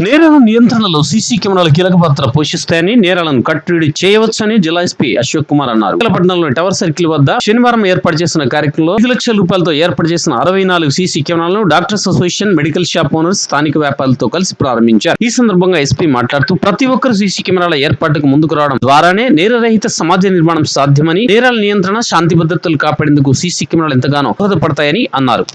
నేరాల నియంత్రణలో సీసీ కెమెరాలు కీలక పాత్ర పోషిస్తాయని, నేరాలను కట్టడి చేయవచ్చని జిల్లా ఎస్పీ అశోక్ కుమార్ అన్నారు. పట్టణంలోని టవర్ సర్కిల్ వద్ద శనివారం ఏర్పాటు చేసిన కార్యక్రమంలో 5 లక్షల రూపాయలతో ఏర్పాటు చేసిన 64 సీసీ కెమెరాలను doctors association, medical shop owners, స్థానిక వ్యాపారులతో కలిసి ప్రారంభించారు. ఈ సందర్భంగా ఎస్పీ మాట్లాడుతూ ప్రతి ఒక్కరూ సీసీ కెమెరాల ఏర్పాటుకు ముందుకు రావడం ద్వారానే నేరరహిత సమాజ నిర్మాణం సాధ్యమని, నేరాల నియంత్రణ, శాంతి భద్రతలు కాపాడేందుకు సీసీ కెమెరాలు ఎంతగానో దోహదపడతాయని అన్నారు.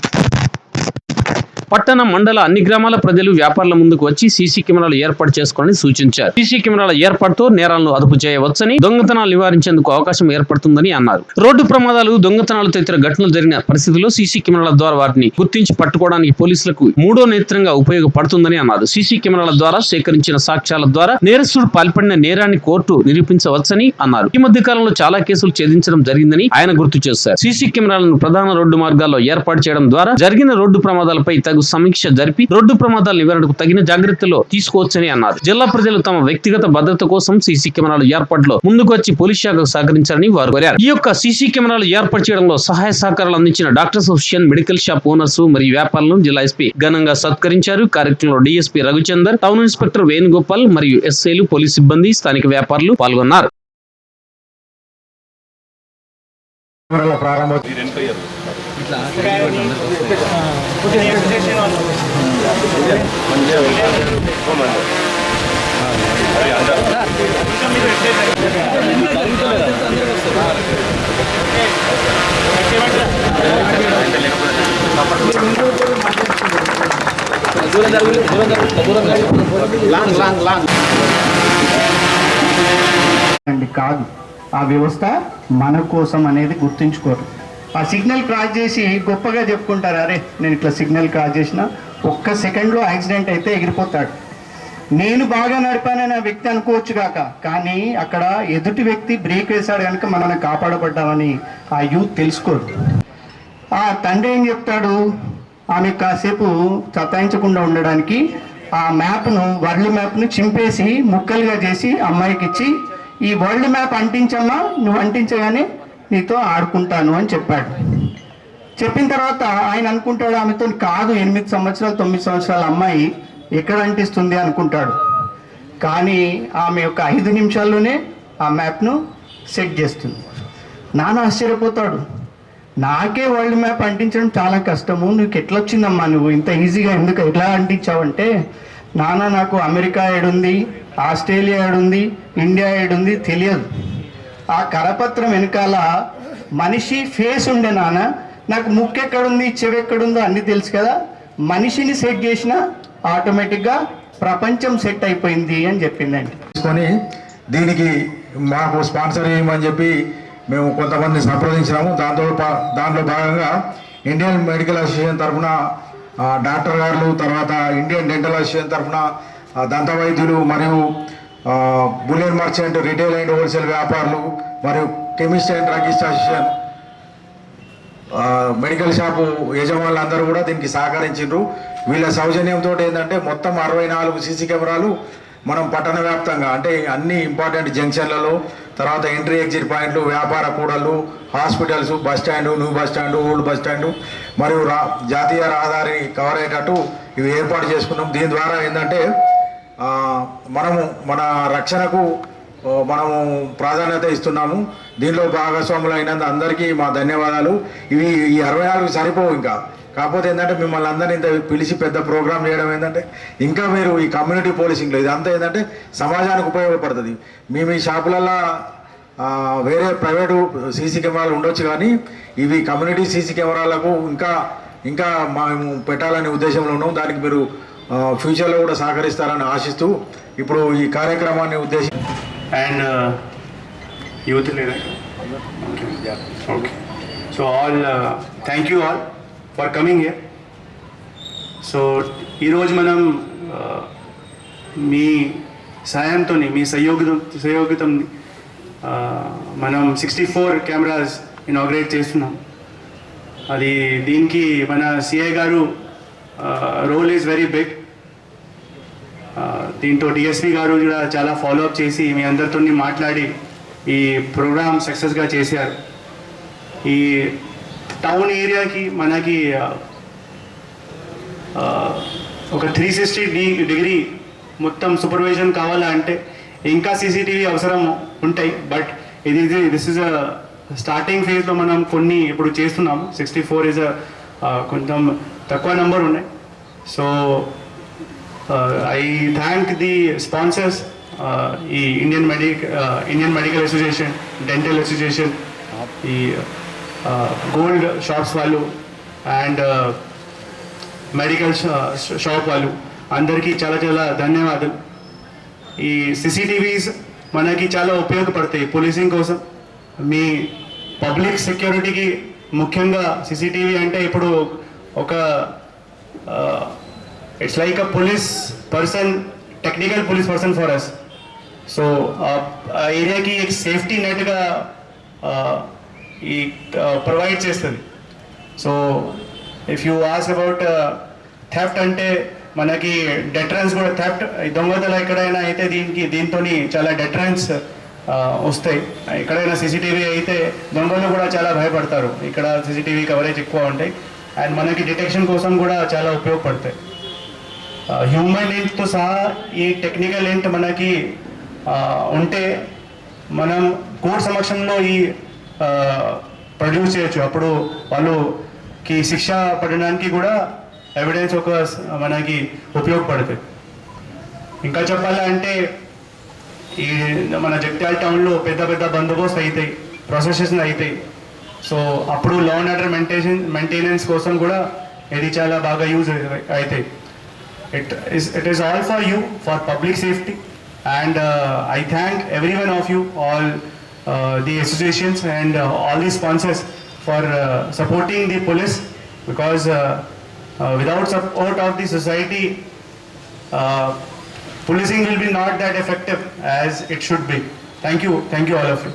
పట్టణ, మండల అన్ని గ్రామాల ప్రజలు, వ్యాపారుల ముందుకు వచ్చి సీసీ కెమెరాలు ఏర్పాటు చేసుకోవాలని సూచించారు. సీసీ కెమెరాల ఏర్పాటుతో నేరాలను అదుపు చేయవచ్చని, దొంగతనాలు నివారించేందుకు అవకాశం ఏర్పడుతుందని అన్నారు. రోడ్డు ప్రమాదాలు, దొంగతనాలు తదితర ఘటనలు జరిగిన పరిస్థితుల్లో సీసీ కెమెరాల ద్వారా వాటిని గుర్తించి పట్టుకోవడానికి పోలీసులకు మూడో నేత్రంగా ఉపయోగపడుతుందని అన్నారు. సీసీ కెమెరాల ద్వారా సేకరించిన సాక్ష్యాల ద్వారా నేరస్తుడు పాల్పడిన నేరాన్ని కోర్టు నిరూపించవచ్చని అన్నారు. ఈ మధ్య కాలంలో చాలా కేసులు ఛేదించడం జరిగిందని ఆయన గుర్తు చేశారు. సీసీ కెమెరాలను ప్రధాన రోడ్డు మార్గాల్లో ఏర్పాటు చేయడం ద్వారా జరిగిన రోడ్డు ప్రమాదాలపై సమీక్ష జరిపి రోడ్డు ప్రమాదాల నివారణకు తగిన జాగ్రత్తలు తీసుకోవచ్చని అన్నారు. జిల్లా ప్రజలు తమ వ్యక్తిగత భద్రత కోసం సీసీ కెమెరాల ఏర్పాటులో ముందుకు వచ్చి పోలీస్ శాఖకు సహకరించాలని వారు కోరారు. ఈ యొక్క సీసీ కెమెరాలు ఏర్పాటు చేయడంలో సహాయ సహకారాలు అందించిన doctors association, medical shop owners మరియు వ్యాపారులను జిల్లా ఎస్పీ ఘనంగా సత్కరించారు. కార్యక్రమంలో DSP Raghuchander, town inspector Venugopal మరియు ఎస్ఐలు, పోలీస్ సిబ్బంది, స్థానిక వ్యాపారులు పాల్గొన్నారు. కాదు, ఆ వ్యవస్థ మన కోసం అనేది గుర్తుంచుకోరు. ఆ సిగ్నల్ క్రాస్ చేసి గొప్పగా చెప్పుకుంటారు, అరే నేను ఇట్లా సిగ్నల్ క్రాస్ చేసిన, ఒక్క సెకండ్లో యాక్సిడెంట్ అయితే ఎగిరిపోతాడు. నేను బాగా నడిపానని ఆ వ్యక్తి అనుకోవచ్చు కాక, కానీ అక్కడ ఎదుటి వ్యక్తి బ్రేక్ వేశాడు కనుక మనల్ని కాపాడబడ్డామని ఆ యూత్ తెలుసుకోరు. ఆ తండ్రి ఏం చెప్తాడు, ఆమె కాసేపు సతాయించకుండా ఉండడానికి ఆ మ్యాప్ను, వరల్డ్ మ్యాప్ను చింపేసి ముక్కలుగా చేసి అమ్మాయికి ఇచ్చి, ఈ వరల్డ్ మ్యాప్ అంటించమ్మా, నువ్వు అంటించగానే నీతో ఆడుకుంటాను అని చెప్పాడు. చెప్పిన తర్వాత ఆయన అనుకుంటాడు, ఆమెతో కాదు, 8 సంవత్సరాలు 9 సంవత్సరాల అమ్మాయి ఎక్కడ అంటిస్తుంది అనుకుంటాడు. కానీ ఆమె ఒక 5 నిమిషాల్లోనే ఆ మ్యాప్ను సెట్ చేస్తుంది. నాన్న ఆశ్చర్యపోతాడు, నాకే వరల్డ్ మ్యాప్ అంటించడం చాలా కష్టము, నీకు ఎట్లా వచ్చిందమ్మా, నువ్వు ఇంత ఈజీగా ఎందుకు ఎట్లా అంటించావంటే, నాన్న నాకు అమెరికా ఏడుంది, ఆస్ట్రేలియా ఏడుంది, ఇండియా ఏడుంది తెలియదు. ఆ కరపత్రం వెనకాల మనిషి ఫేస్ ఉండే నాన్న, నాకు ముక్కు ఎక్కడుంది, చెవి ఎక్కడుందో అన్నీ తెలుసు కదా, మనిషిని సెట్ చేసిన ఆటోమేటిక్గా ప్రపంచం సెట్ అయిపోయింది అని చెప్పిందండి. దీనికి మాకు స్పాన్సర్ చేయమని చెప్పి మేము కొంతమంది సంప్రదించాము. దాంట్లో భాగంగా ఇండియన్ మెడికల్ అసోసియేషన్ తరఫున డాక్టర్ గారు, తర్వాత ఇండియన్ డెంటల్ అసోసియేషన్ తరఫున దంత వైద్యులు, మరియు bullion merchant, retail and wholesale వ్యాపారులు, మరియు chemist and druggist association, medical shop యజమానులు అందరూ కూడా దీనికి సహకరించారు. వీళ్ళ సౌజన్యంతో ఏంటంటే మొత్తం 64 సీసీ కెమెరాలు మనం పట్టణ వ్యాప్తంగా, అంటే అన్ని ఇంపార్టెంట్ జంక్షన్లలో, తర్వాత ఎంట్రీ ఎగ్జిట్ పాయింట్లు, వ్యాపార కూడళ్ళు, hospitals, bus stand, new bus stand, old bus stand, మరియు జాతీయ రహదారి కవర్ అయ్యేటట్టు ఇవి ఏర్పాటు చేసుకున్నాం. దీని ద్వారా ఏంటంటే మనము మన రక్షణకు మనము ప్రాధాన్యత ఇస్తున్నాము. దీనిలో భాగస్వాములు అయినందు అందరికీ మా ధన్యవాదాలు. ఇవి ఈ 64 సరిపోవు ఇంకా, కాకపోతే ఏంటంటే మిమ్మల్ని అందరినీ ఇంత పిలిచి పెద్ద ప్రోగ్రామ్ చేయడం ఏంటంటే, ఇంకా మీరు ఈ కమ్యూనిటీ పోలీసింగ్లో ఇదంతా ఏంటంటే సమాజానికి ఉపయోగపడుతుంది. మేము ఈ షాపులల్లో వేరే ప్రైవేటు సీసీ కెమెరాలు ఉండొచ్చు, కానీ ఇవి కమ్యూనిటీ సీసీ కెమెరాలకు ఇంకా మేము పెట్టాలనే ఉద్దేశంలో ఉన్నాం. దానికి మీరు ఫ్యూచర్లో కూడా సహకరిస్తారని ఆశిస్తూ ఇప్పుడు ఈ కార్యక్రమాన్ని ఉద్దేశించి అండ్ యూత్ లేదా okay. So all thank you all for coming here. So ఈరోజు మనం మీ సాయంతో, మీ సహయోగితం మనం 64 కెమెరాస్ ఇనాగ్రేట్ చేస్తున్నాం. అది దీనికి మన సిఐ గారు రోల్ ఈజ్ వెరీ బిగ్. దీంతో డిఎస్పీ గారు కూడా చాలా ఫాలోఅప్ చేసి మీ అందరితో మాట్లాడి ఈ ప్రోగ్రామ్ సక్సెస్గా చేశారు. ఈ టౌన్ ఏరియాకి మనకి ఒక 360 డిగ్రీ మొత్తం సూపర్విజన్ కావాలా అంటే ఇంకా సీసీటీవీ అవసరం ఉంటాయి. But this is a starting ఫేజ్లో మనం కొన్ని ఇప్పుడు చేస్తున్నాము. 64 ఇస్ కొంచెం తక్కువ నెంబర్ ఉన్నాయి. So I thank the sponsors, ఈ Indian medical association, dental association, ఈ గోల్డ్ షాప్స్ వాళ్ళు అండ్ మెడికల్ షాప్ వాళ్ళు అందరికీ చాలా చాలా ధన్యవాదాలు. ఈ సీసీటీవీస్ మనకి చాలా ఉపయోగపడతాయి పోలీసింగ్ కోసం. మీ పబ్లిక్ సెక్యూరిటీకి ముఖ్యంగా సీసీటీవీ అంటే ఇప్పుడు ఒక it's like a police person, technical police person for us. So ఆ ఏరియాకి సేఫ్టీ నెట్గా ఈ ప్రొవైడ్ చేస్తుంది. So if you ask about theft అంటే మనకి డెటరెన్స్ కూడా, థెఫ్ట్ దొంగతలు ఎక్కడైనా అయితే దీంతో చాలా డెటరెన్స్ వస్తాయి. ఎక్కడైనా సీసీటీవీ అయితే దొంగలు కూడా చాలా భయపడతారు. ఇక్కడ సీసీటీవీ కవరేజ్ ఎక్కువ ఉంటాయి అండ్ మనకి డిటెక్షన్ కోసం కూడా చాలా ఉపయోగపడతాయి. హ్యూమన్ లింక్తో సహా ఈ టెక్నికల్ లింక్ మనకి ఉంటే మనం కోర్టు సమక్షంలో ఈ ప్రొడ్యూస్ చేయొచ్చు. అప్పుడు వాళ్ళకి శిక్ష పడడానికి కూడా ఎవిడెన్స్ ఒక మనకి ఉపయోగపడుతుంది. ఇంకా చెప్పాలంటే ఈ మన జగిత్యాల టౌన్లో పెద్ద పెద్ద బందోబస్తు అవుతాయి, ప్రొసెసెస్ అవుతాయి. సో అప్పుడు లా అండ్ ఆర్డర్ మెయింటెనెన్స్ కోసం కూడా ఇది చాలా బాగా యూజ్ అవుతాయి. It is all for you, for public safety. And I thank every one of you, all the associations and all the sponsors for supporting the police, because without support of the society, policing will be not that effective as it should be. Thank you all of you.